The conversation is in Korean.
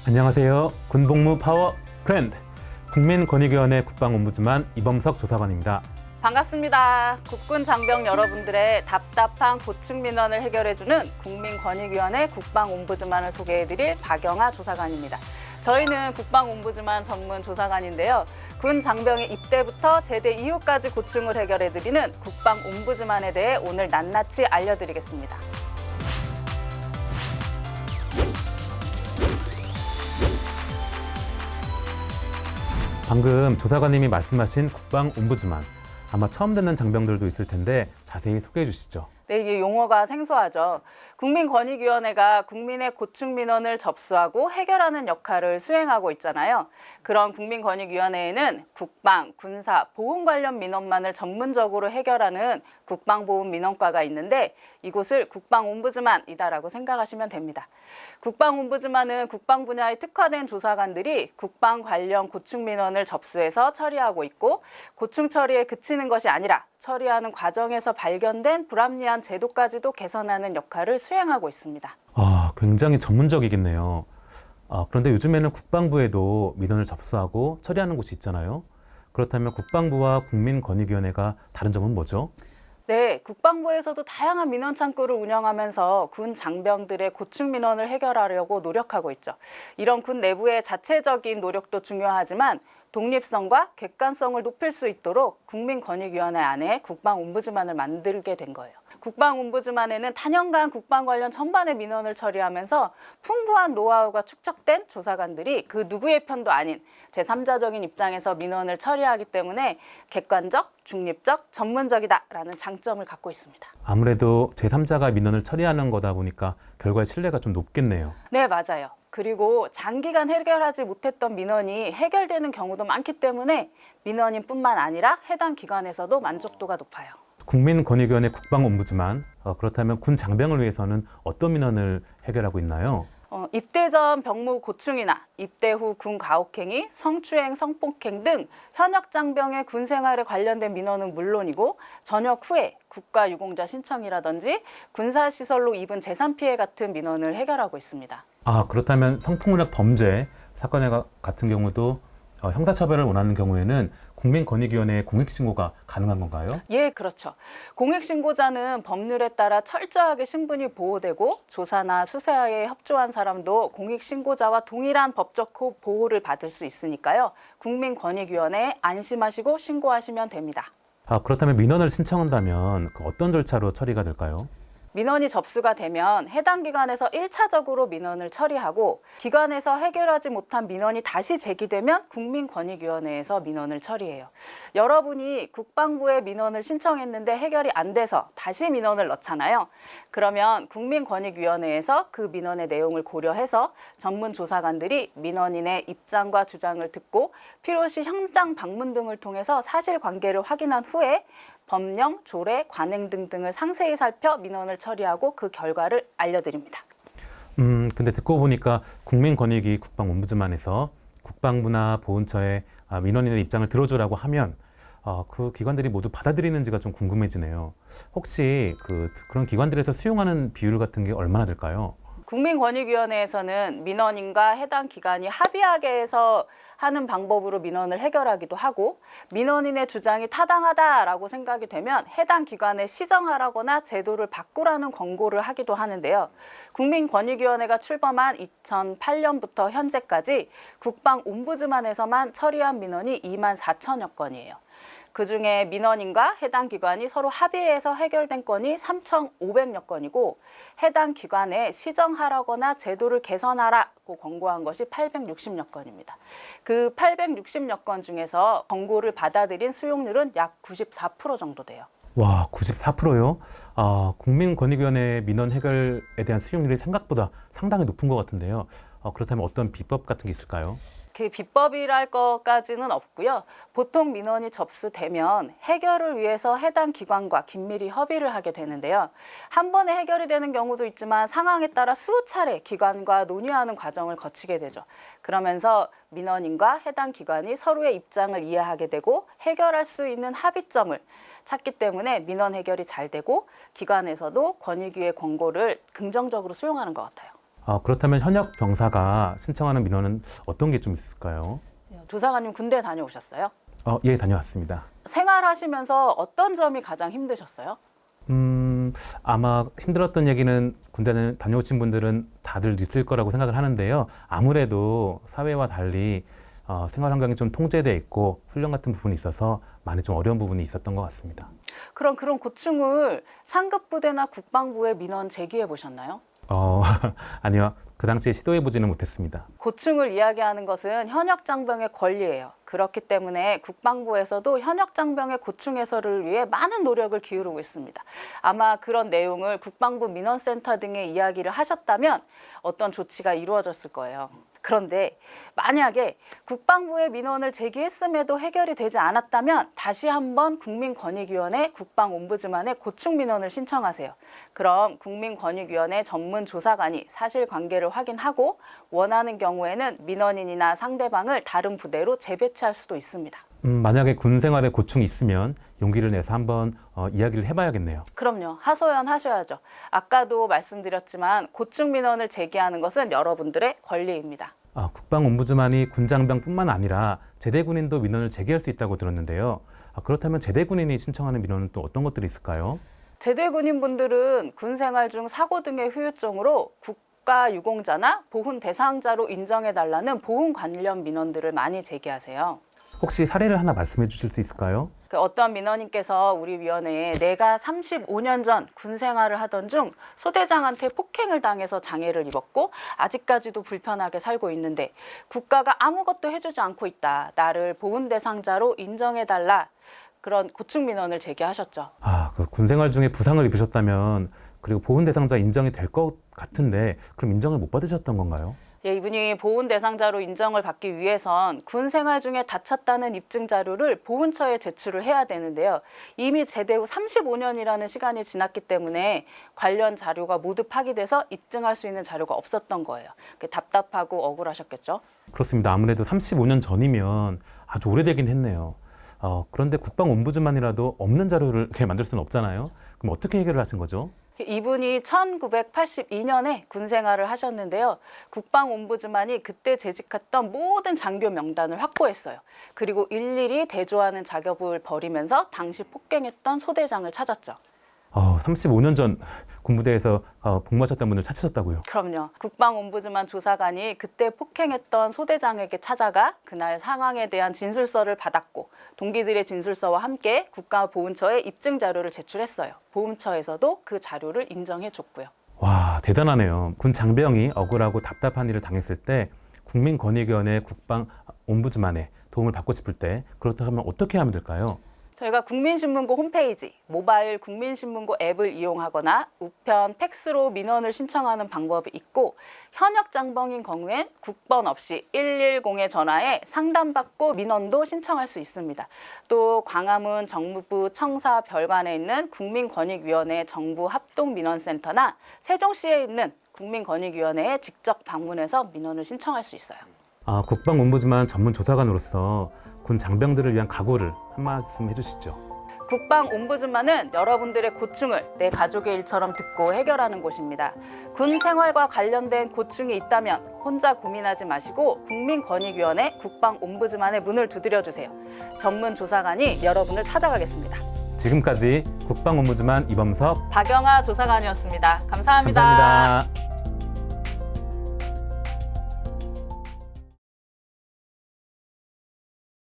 안녕하세요. 군복무 파워 프렌드 국민권익위원회 국방ombudsman 이범석 조사관입니다. 반갑습니다. 국군 장병 여러분들의 답답한 고충 민원을 해결해주는 국민권익위원회 국방ombudsman을 소개해드릴 박영아 조사관입니다. 저희는 국방ombudsman 전문 조사관인데요. 군 장병의 입대부터 제대 이후까지 고충을 해결해드리는 국방ombudsman에 대해 오늘 낱낱이 알려드리겠습니다. 방금 조사관님이 말씀하신 국방ombudsman, 아마 처음 듣는 장병들도 있을 텐데 자세히 소개해 주시죠. 네, 이게 용어가 생소하죠. 국민권익위원회가 국민의 고충 민원을 접수하고 해결하는 역할을 수행하고 있잖아요. 그런 국민권익위원회에는 국방, 군사, 보훈 관련 민원만을 전문적으로 해결하는 국방보훈민원과가 있는데 이곳을 국방ombudsman이다라고 생각하시면 됩니다. 국방ombudsman은 국방 분야에 특화된 조사관들이 국방 관련 고충 민원을 접수해서 처리하고 있고 고충 처리에 그치는 것이 아니라 처리하는 과정에서 발견된 불합리한 제도까지도 개선하는 역할을 수행하고 있습니다. 굉장히 전문적이겠네요. 그런데 요즘에는 국방부에도 민원을 접수하고 처리하는 곳이 있잖아요. 그렇다면 국방부와 국민권익위원회가 다른 점은 뭐죠? 네, 국방부에서도 다양한 민원 창구를 운영하면서 군 장병들의 고충 민원을 해결하려고 노력하고 있죠. 이런 군 내부의 자체적인 노력도 중요하지만 독립성과 객관성을 높일 수 있도록 국민권익위원회 안에 국방ombudsman을 만들게 된 거예요. 국방ombudsman에는 단연간 국방 관련 전반의 민원을 처리하면서 풍부한 노하우가 축적된 조사관들이 그 누구의 편도 아닌 제3자적인 입장에서 민원을 처리하기 때문에 객관적, 중립적, 전문적이다라는 장점을 갖고 있습니다. 아무래도 제3자가 민원을 처리하는 거다 보니까 결과의 신뢰가 좀 높겠네요. 네, 맞아요. 그리고 장기간 해결하지 못했던 민원이 해결되는 경우도 많기 때문에 민원인뿐만 아니라 해당 기관에서도 만족도가 높아요. 국민권익위원회 국방ombudsman, 그렇다면 군 장병을 위해서는 어떤 민원을 해결하고 있나요? 입대 전 병무 고충이나 입대 후 군 가혹행위, 성추행, 성폭행 등 현역 장병의 군 생활에 관련된 민원은 물론이고 전역 후에 국가유공자 신청이라든지 군사시설로 입은 재산 피해 같은 민원을 해결하고 있습니다. 그렇다면 성폭력 범죄 사건 같은 경우도 형사처벌을 원하는 경우에는 국민권익위원회에 공익신고가 가능한 건가요? 예, 그렇죠. 공익신고자는 법률에 따라 철저하게 신분이 보호되고 조사나 수사에 협조한 사람도 공익신고자와 동일한 법적 보호를 받을 수 있으니까요. 국민권익위원회에 안심하시고 신고하시면 됩니다. 그렇다면 민원을 신청한다면 어떤 절차로 처리가 될까요? 민원이 접수가 되면 해당 기관에서 1차적으로 민원을 처리하고 기관에서 해결하지 못한 민원이 다시 제기되면 국민권익위원회에서 민원을 처리해요. 여러분이 국방부에 민원을 신청했는데 해결이 안 돼서 다시 민원을 넣잖아요. 그러면 국민권익위원회에서 그 민원의 내용을 고려해서 전문 조사관들이 민원인의 입장과 주장을 듣고 필요시 현장 방문 등을 통해서 사실관계를 확인한 후에 법령, 조례, 관행 등등을 상세히 살펴 민원을 처리하고 그 결과를 알려드립니다. 근데 듣고 보니까 국민권익위 국방ombudsman에서 국방부나 보훈처에 민원인의 입장을 들어주라고 하면 그 기관들이 모두 받아들이는지가 좀 궁금해지네요. 혹시 그런 기관들에서 수용하는 비율 같은 게 얼마나 될까요? 국민권익위원회에서는 민원인과 해당 기관이 합의하게 해서 하는 방법으로 민원을 해결하기도 하고 민원인의 주장이 타당하다라고 생각이 되면 해당 기관에 시정하라거나 제도를 바꾸라는 권고를 하기도 하는데요. 국민권익위원회가 출범한 2008년부터 현재까지 국방ombudsman에서만 처리한 민원이 2만 4천여 건이에요. 그중에 민원인과 해당 기관이 서로 합의해서 해결된 건이 3,500여 건이고 해당 기관에 시정하라거나 제도를 개선하라고 권고한 것이 860여 건입니다. 그 860여 건 중에서 권고를 받아들인 수용률은 약 94% 정도 돼요. 와, 94%요? 국민권익위원회 민원 해결에 대한 수용률이 생각보다 상당히 높은 것 같은데요. 그렇다면 어떤 비법 같은 게 있을까요? 그 비법이랄 것까지는 없고요. 보통 민원이 접수되면 해결을 위해서 해당 기관과 긴밀히 협의를 하게 되는데요. 한 번에 해결이 되는 경우도 있지만 상황에 따라 수차례 기관과 논의하는 과정을 거치게 되죠. 그러면서 민원인과 해당 기관이 서로의 입장을 이해하게 되고 해결할 수 있는 합의점을 찾기 때문에 민원 해결이 잘 되고 기관에서도 권익위의 권고를 긍정적으로 수용하는 것 같아요. 그렇다면 현역 병사가 신청하는 민원은 어떤 게 좀 있을까요? 조사관님 군대 다녀오셨어요? 예, 다녀왔습니다. 생활하시면서 어떤 점이 가장 힘드셨어요? 아마 힘들었던 얘기는 군대는 다녀오신 분들은 다들 있을 거라고 생각을 하는데요. 아무래도 사회와 달리 생활 환경이 좀 통제돼 있고 훈련 같은 부분이 있어서 많이 좀 어려운 부분이 있었던 것 같습니다. 그럼 그런 고충을 상급부대나 국방부에 민원 제기해 보셨나요? 아니요. 그 당시에 시도해보지는 못했습니다. 고충을 이야기하는 것은 현역 장병의 권리예요. 그렇기 때문에 국방부에서도 현역 장병의 고충 해소를 위해 많은 노력을 기울이고 있습니다. 아마 그런 내용을 국방부 민원센터 등에 이야기를 하셨다면 어떤 조치가 이루어졌을 거예요. 그런데 만약에 국방부에 민원을 제기했음에도 해결이 되지 않았다면 다시 한번 국민권익위원회 국방옴부즈만에 고충 민원을 신청하세요. 그럼 국민권익위원회 전문 조사관이 사실관계를 확인하고 원하는 경우에는 민원인이나 상대방을 다른 부대로 재배치할 수도 있습니다. 만약에 군 생활에 고충이 있으면 용기를 내서 한번 이야기를 해봐야겠네요. 그럼요. 하소연하셔야죠. 아까도 말씀드렸지만 고충 민원을 제기하는 것은 여러분들의 권리입니다. 국방옴부즈만이 군장병뿐만 아니라 제대군인도 민원을 제기할 수 있다고 들었는데요. 그렇다면 제대군인이 신청하는 민원은 또 어떤 것들이 있을까요? 제대군인분들은 군 생활 중 사고 등의 후유증으로 국가유공자나 보훈 대상자로 인정해달라는 보훈 관련 민원들을 많이 제기하세요. 혹시 사례를 하나 말씀해 주실 수 있을까요? 어떤 민원인께서 우리 위원회에 내가 35년 전 군 생활을 하던 중 소대장한테 폭행을 당해서 장애를 입었고 아직까지도 불편하게 살고 있는데 국가가 아무것도 해주지 않고 있다. 나를 보훈 대상자로 인정해달라. 그런 고충 민원을 제기하셨죠. 그 군 생활 중에 부상을 입으셨다면 그리고 보훈 대상자 인정이 될 것 같은데 그럼 인정을 못 받으셨던 건가요? 예, 이분이 보훈 대상자로 인정을 받기 위해선 군 생활 중에 다쳤다는 입증 자료를 보훈처에 제출을 해야 되는데요. 이미 제대 후 35년이라는 시간이 지났기 때문에 관련 자료가 모두 파기돼서 입증할 수 있는 자료가 없었던 거예요. 답답하고 억울하셨겠죠? 그렇습니다. 아무래도 35년 전이면 아주 오래되긴 했네요. 그런데 국방옴부즈만이라도 없는 자료를 이렇게 만들 수는 없잖아요. 그럼 어떻게 해결을 하신 거죠? 이분이 1982년에 군 생활을 하셨는데요. 국방옴부즈만이 그때 재직했던 모든 장교 명단을 확보했어요. 그리고 일일이 대조하는 작업을 벌이면서 당시 폭행했던 소대장을 찾았죠. 35년 전 군부대에서 복무하셨던 분을 찾으셨다고요? 그럼요. 국방옴부즈만 조사관이 그때 폭행했던 소대장에게 찾아가 그날 상황에 대한 진술서를 받았고 동기들의 진술서와 함께 국가보훈처에 입증 자료를 제출했어요. 보훈처에서도 그 자료를 인정해줬고요. 와, 대단하네요. 군 장병이 억울하고 답답한 일을 당했을 때 국민권익위원회 국방옴부즈만의 도움을 받고 싶을 때 그렇다면 어떻게 하면 될까요? 저희가 국민신문고 홈페이지, 모바일 국민신문고 앱을 이용하거나 우편, 팩스로 민원을 신청하는 방법이 있고 현역 장병인 경우엔 국번 없이 110에 전화해 상담받고 민원도 신청할 수 있습니다. 또 광화문 정무부 청사 별관에 있는 국민권익위원회 정부 합동민원센터나 세종시에 있는 국민권익위원회에 직접 방문해서 민원을 신청할 수 있어요. 국방옴부즈만 전문 조사관으로서 군 장병들을 위한 각오를 한 말씀 해주시죠. 국방옴부즈만은 여러분들의 고충을 내 가족의 일처럼 듣고 해결하는 곳입니다. 군 생활과 관련된 고충이 있다면 혼자 고민하지 마시고 국민권익위원회 국방옴부즈만의 문을 두드려주세요. 전문 조사관이 여러분을 찾아가겠습니다. 지금까지 국방옴부즈만 이범석, 박영아 조사관이었습니다. 감사합니다. 감사합니다.